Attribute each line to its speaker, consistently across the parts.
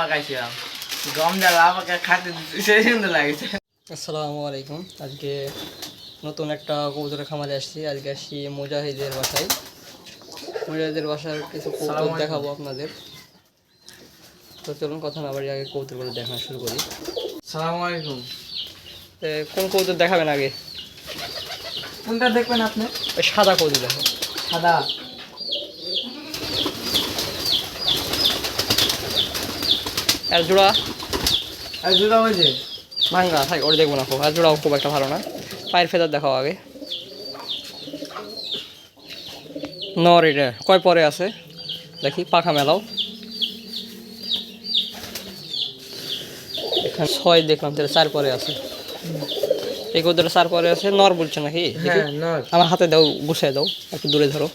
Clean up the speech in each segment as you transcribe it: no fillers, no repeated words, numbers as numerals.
Speaker 1: পাকাইছিলাম, গম জ্বালা আমাকে খাতে সেই সুন্দর লাগছে।
Speaker 2: আসসালামু আলাইকুম। আজকে নতুন একটা কবুতরের খামারে আসছি। আজকে আসছি মুজাহিদের বাসায়। মুজাহিদের বাসার কিছু কবুতর দেখাবো আপনাদের। তো চলুন কথা না বাড়ি আগে কবুতরগুলো দেখানো শুরু করি।
Speaker 1: সালামু আলাইকুম।
Speaker 2: কোন কবুতর দেখাবেন আগে?
Speaker 1: কোনটা দেখবেন আপনি?
Speaker 2: ওই সাদা কবুতর দেখো।
Speaker 1: সাদা
Speaker 2: আর জোড়া
Speaker 1: আর জোড়া ওই যে
Speaker 2: ভাঙ্গা থাক, ওটা দেখবো না খুব। আর জোড়াও খুব একটা ভালো না। পায়ের ফেদার দেখাও আগে। নর এটা কয় পরে আছে দেখি, পাখা মেলাও। এখানে 6 দেখলাম, তাহলে 4 পরে আছে। এই কবুতরটা 4 পরে আছে। নর বলছে নাকি?
Speaker 1: হ্যাঁ নর।
Speaker 2: আমার হাতে দাও, গুছিয়ে দাও, একটু দূরে ধরো।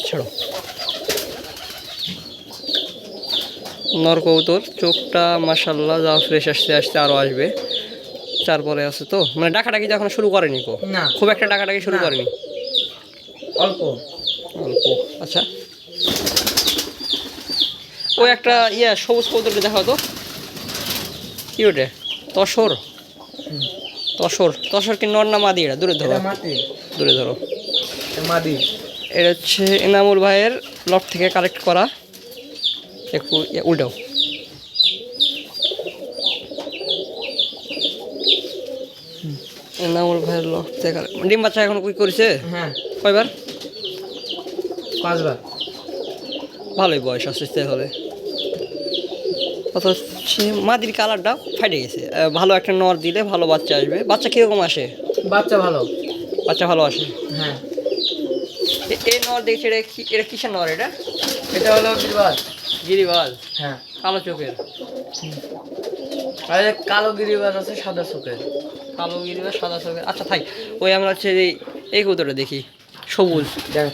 Speaker 2: ছাড়ো। নর কবুতর, চোখটা মাশাআল্লাহ যা ফ্রেশ আসতে আসতে আরও আসবে। 4 পরে আছে তো, মানে ডাকাডাকি তো এখন শুরু করেনি কো?
Speaker 1: না,
Speaker 2: খুব একটা ডাকাডাকি শুরু করেনি,
Speaker 1: অল্প
Speaker 2: অল্প। আচ্ছা, ওই একটা সবুজ কবুতরটা দেখাও তো, কি ওটা? তসর। তসর, তসর কি নর না মাদি? এটা দূরে ধরো, দূরে ধরো।
Speaker 1: মাদি।
Speaker 2: এটা হচ্ছে এনামুল ভাইয়ের লট থেকে কালেক্ট করা। একটু উল্টাও। এনামুল ভাইয়ের লট থেকে ডিম বাচ্চা এখন কি করেছে?
Speaker 1: হ্যাঁ,
Speaker 2: কয়বার?
Speaker 1: 5 বার।
Speaker 2: ভালোই বয়স আসতে হলে। অথচ মাদির কালারটা ফাটে গেছে। ভালো একটা নর দিলে ভালো বাচ্চা আসবে। বাচ্চা কীরকম আসে?
Speaker 1: বাচ্চা ভালো।
Speaker 2: বাচ্চা ভালো আসে।
Speaker 1: হ্যাঁ,
Speaker 2: এই নর দেখছি, এটা কিসের নর?
Speaker 1: এটা হলো গিরিবাজ।
Speaker 2: গিরিবাজ।
Speaker 1: হ্যাঁ,
Speaker 2: কালো চোখের।
Speaker 1: আর কালো গিরিবাজ আছে সাদা চোখের।
Speaker 2: কালো গিরিবাজ সাদা চোখের। আচ্ছা থাক, ওই আমরা হচ্ছে এই কবুতরটা দেখি, সবুজ।
Speaker 1: দেখ,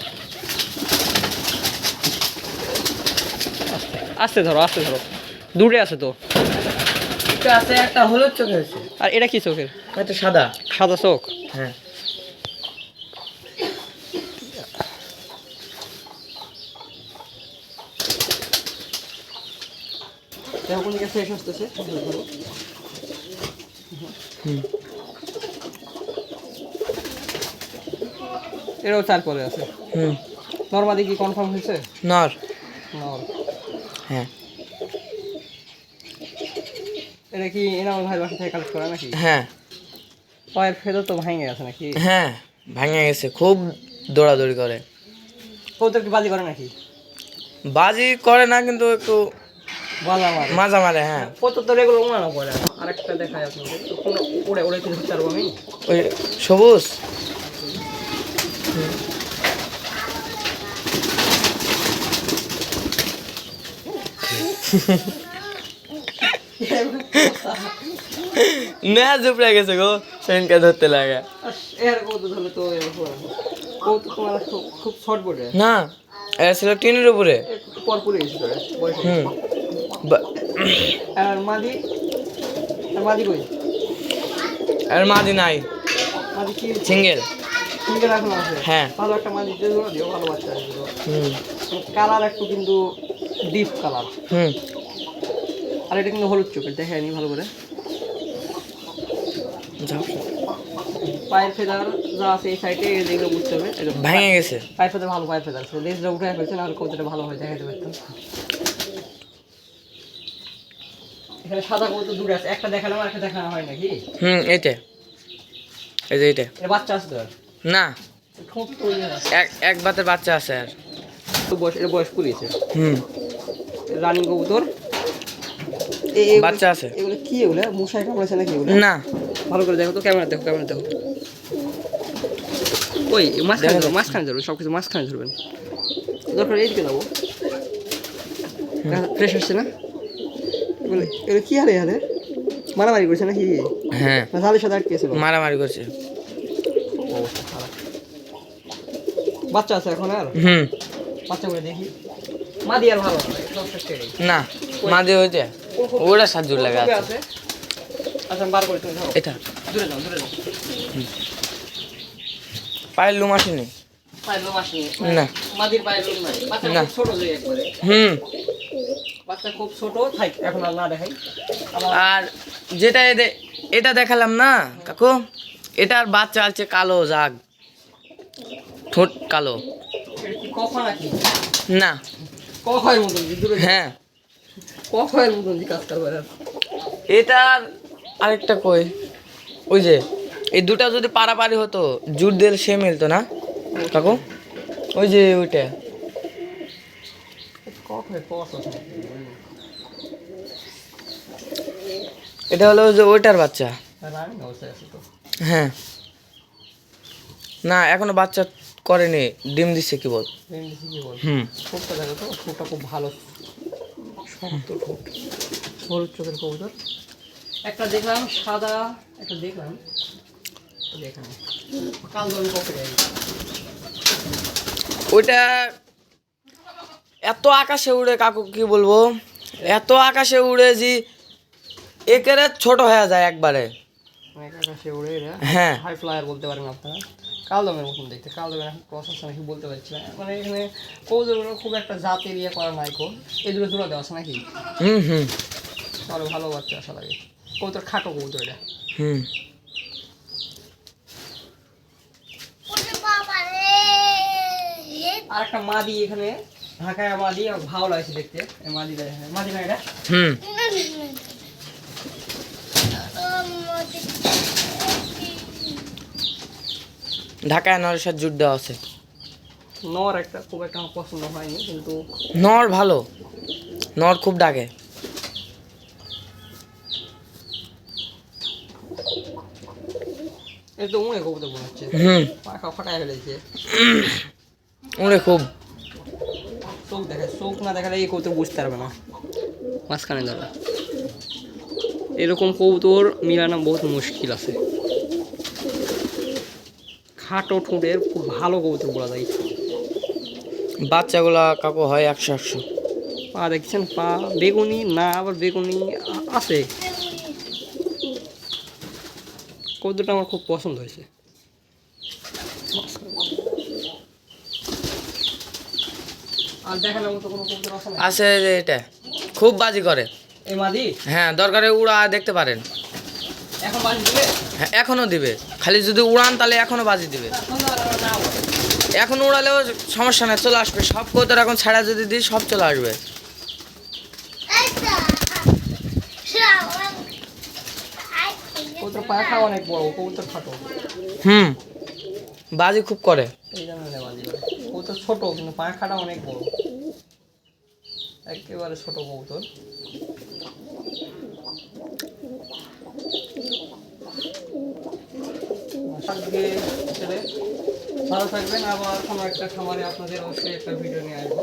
Speaker 2: আস্তে ধরো, আস্তে ধরো, দূরে আছে তো।
Speaker 1: এটা আছে একটা হলুদ চোখের আছে।
Speaker 2: আর এটা কি চোখের?
Speaker 1: এটা সাদা।
Speaker 2: সাদা চোখ।
Speaker 1: হ্যাঁ,
Speaker 2: কোন দিকে ফ্রেশ আসতেছে? এটাও 4 পরে আছে। নর্মাদি কি কনফার্ম হয়েছে?
Speaker 1: নর।
Speaker 2: নর।
Speaker 1: হ্যাঁ,
Speaker 2: এটা কি এনামুল ভাইয়ের বাসা থেকে কালেক্ট করা নাকি?
Speaker 1: হ্যাঁ,
Speaker 2: পায়ের ফেদর তো ভেঙে গেছে নাকি?
Speaker 1: হ্যাঁ ভাঙে গেছে, খুব দৌড়াদৌড়ি করে।
Speaker 2: কবুতর কি বাজি করে নাকি?
Speaker 1: বাজি করে না, কিন্তু একটু
Speaker 2: বাজা মারে,
Speaker 1: মাজা মারে। হ্যাঁ,
Speaker 2: কবুতর তো রেগুলার উড়ানো করে। আরেকটা দেখাই আপনাদের, উড়ে উড়ে কি ধরতে পারবো আমি?
Speaker 1: ওই সবুজ। না জুপড়ে গেছে গো, সেনকে ধরতে লাগে।
Speaker 2: এর কবুতর ধরলে তো কবুতর তোমার খুব শর্ট বোর্ডে
Speaker 1: না, এটা ছিল টিনের উপরে।
Speaker 2: পর পরে গেছিল বয়সে। আর মাদি, আর মাদি কই?
Speaker 1: আর মাদি নাই,
Speaker 2: মাদি কি
Speaker 1: সিঙ্গেল।
Speaker 2: সিঙ্গেল এখন আছে?
Speaker 1: হ্যাঁ।
Speaker 2: ভালো একটা মাদি দিও, ভালো বাচ্চা আসবে। কালার একটু কিন্তু ডিপ কালার। আর এটা কিন্তু হলুদ চোখের, দেখায়নি ভালো করে। পায়ের ফেদার যা আছে এই সাইডে, এদিকে বুঝতে হবে।
Speaker 1: ভেঙে গেছে।
Speaker 2: পায়ের ফেদার ভালো, পায়ের ফেদার লেজটা উঠে ফেলছে, না হলে কবুতরটা ভালো হয়, দেখাতে পারতাম। এখানে সাদা কবুতর দূরে আছে, একটা দেখালাম আর একটা দেখানো হয় নাকি?
Speaker 1: এইটা, এই যে এইটা।
Speaker 2: এটা বাচ্চা আছে তো?
Speaker 1: না,
Speaker 2: ঠোঁট তো
Speaker 1: এক বাতের বাচ্চা আছে। আর
Speaker 2: বয়স, এটা বয়স পুরিয়েছে। রানিং কবুতর,
Speaker 1: বাচ্চা আছে।
Speaker 2: এগুলো কি? এগুলো মশাই কামড়েছে নাকি এগুলো?
Speaker 1: না,
Speaker 2: ভালো করে দেখো তো, ক্যামেরা দেখো, ক্যামেরা দেখো। ওই মাঝখানে ধরো, মাঝখানে ধরবেন, সব কিছু মাঝখানে ধরবেন। দরকার এইদিকে যাবো, ফ্রেশ আসছে না? এগুলো কি হারে হারে মারামারি করছে নাকি?
Speaker 1: হ্যাঁ,
Speaker 2: না জালের সাথে আটকেছিল?
Speaker 1: মারামারি করছে।
Speaker 2: বাচ্চা আছে এখন? আর বাচ্চা করে দেখি। মাদি আর ভালো
Speaker 1: না, মাদি হইতে ওটা সাজুর লাগা
Speaker 2: আছে। আচ্ছা বার করে তুমি
Speaker 1: এটা
Speaker 2: দূরে যাও, দূরে যাও।
Speaker 1: পায়ের লুম আসেনি।
Speaker 2: পায়ের লোম আসেনি
Speaker 1: না।
Speaker 2: মাদির পায়ের লোম নাই বাচ্চা
Speaker 1: না।
Speaker 2: খুব ছোট যে একবারে
Speaker 1: হুম।
Speaker 2: বাচ্চা খুব ছোট থাক এখন আর না দেখাই আবার
Speaker 1: আর যেটা এটা দেখালাম না কাকু, এটার বাচ্চা আছে কালো জাগ, ঠোঁট কালো।
Speaker 2: এটা কি কফা নাকি
Speaker 1: না।
Speaker 2: কফার মতন দূরে
Speaker 1: হ্যাঁ,
Speaker 2: কফার মতন যে কাজ করবে আর
Speaker 1: এটার আরেকটা কই, ওই যে এই দুটা যদি পারাপারি হতো জুট দিয়ে সে মিলতো না কাকু, ওই যে ওইটা।
Speaker 2: কফার কস আছে
Speaker 1: এটা হলো ওই যে ওইটার বাচ্চা।
Speaker 2: রানিং অবস্থায় আছে তো
Speaker 1: হ্যাঁ, না এখনো বাচ্চা করেনি, ডিম দিচ্ছে কি বল।
Speaker 2: এমনি কি বল
Speaker 1: হুম।
Speaker 2: ঠোঁটটা দেখো তো ঠোঁটটা খুব ভালো শক্ত ঠোঁট হলুদ চোখের কবুতর একটা দেখলাম সাদা একটা দেখলাম দেখলাম কাল দমি কফে যাই
Speaker 1: ওইটা এত আকাশে উড়ে কাকু কি বলবো, এত আকাশে উড়ে যে একেবারে ছোট হয়ে যায় একবারে।
Speaker 2: অনেক আকাশে উড়ে এরা
Speaker 1: হ্যাঁ।
Speaker 2: হাই ফ্লায়ার বলতে পারেন আপনারা কাল দমের মতন দেখতে কাল দমের এখন প্রসেস আমি বলতে পারছি না মানে এখানে কবুতরগুলো খুব একটা জাত এরিয়া করা নাই কো এই দুটো জোড়া দেওয়া আছে নাকি
Speaker 1: হুম হুম
Speaker 2: তাহলে ভালো বাচ্চা আসা লাগে কবুতর খাটো কবুতর এটা
Speaker 1: হুম।
Speaker 2: আর একটা মাদি এখানে ঢাকায় মাদি আর ভালো লাগছে দেখতে এই মাদিটা মাদি না এটা
Speaker 1: হুম। ঢাকায় নরের সাথে জুট দেওয়া আছে।
Speaker 2: নর একটা খুব একটা আমার পছন্দ হয়নি কিন্তু
Speaker 1: নর ভালো, নর খুব ডাকে।
Speaker 2: এই তো উড়ে কবুতর মনে হচ্ছে
Speaker 1: হুম,
Speaker 2: পাখা ফাটায় ফেলেছে
Speaker 1: উড়ে খুব।
Speaker 2: চোখ দেখায় চোখ না দেখালে এই কবুতর বুঝতে পারবে না মাঝখানে ধরো এরকম কবুতর মিলানো বহুত মুশকিল আছে খাটো ঠোঁটের খুব ভালো কবুতর বলা যায়
Speaker 1: বাচ্চাগুলা কাকু হয় 100-100।
Speaker 2: পা দেখছেন পা বেগুনি না আবার বেগুনি আছে কবুতরটা আমার খুব পছন্দ হয়েছে আর দেখানোর মতো কোনো কবুতর আছে না
Speaker 1: আছে যে এটা খুব বাজি করে।
Speaker 2: এই মাদি
Speaker 1: হ্যাঁ, দরকারে উড়া দেখতে পারেন।
Speaker 2: এখন বাজি দিবে
Speaker 1: হ্যাঁ, এখনো দিবে, খালি যদি উড়ান তাহলে এখনো বাজি দিবে।
Speaker 2: না
Speaker 1: এখন উড়ালেও সমস্যা নেই, চলে আসবে সব কবুতর। এখন ছাড়া যদি দিই সব চলে আসবে।
Speaker 2: কবুতর পাখা অনেক বড় কবুতর খাটো
Speaker 1: হুম, বাজি খুব করে।
Speaker 2: এই জন্য বাজি করে কবুতর ছোট কিন্তু পাখাটা অনেক বড় একেবারে ছোট কবুতর আজকে ছেলে ভালো থাকবেন আবার কোনো একটা খামারে আপনাদের অবশ্যই একটা ভিডিও নিয়ে আসবো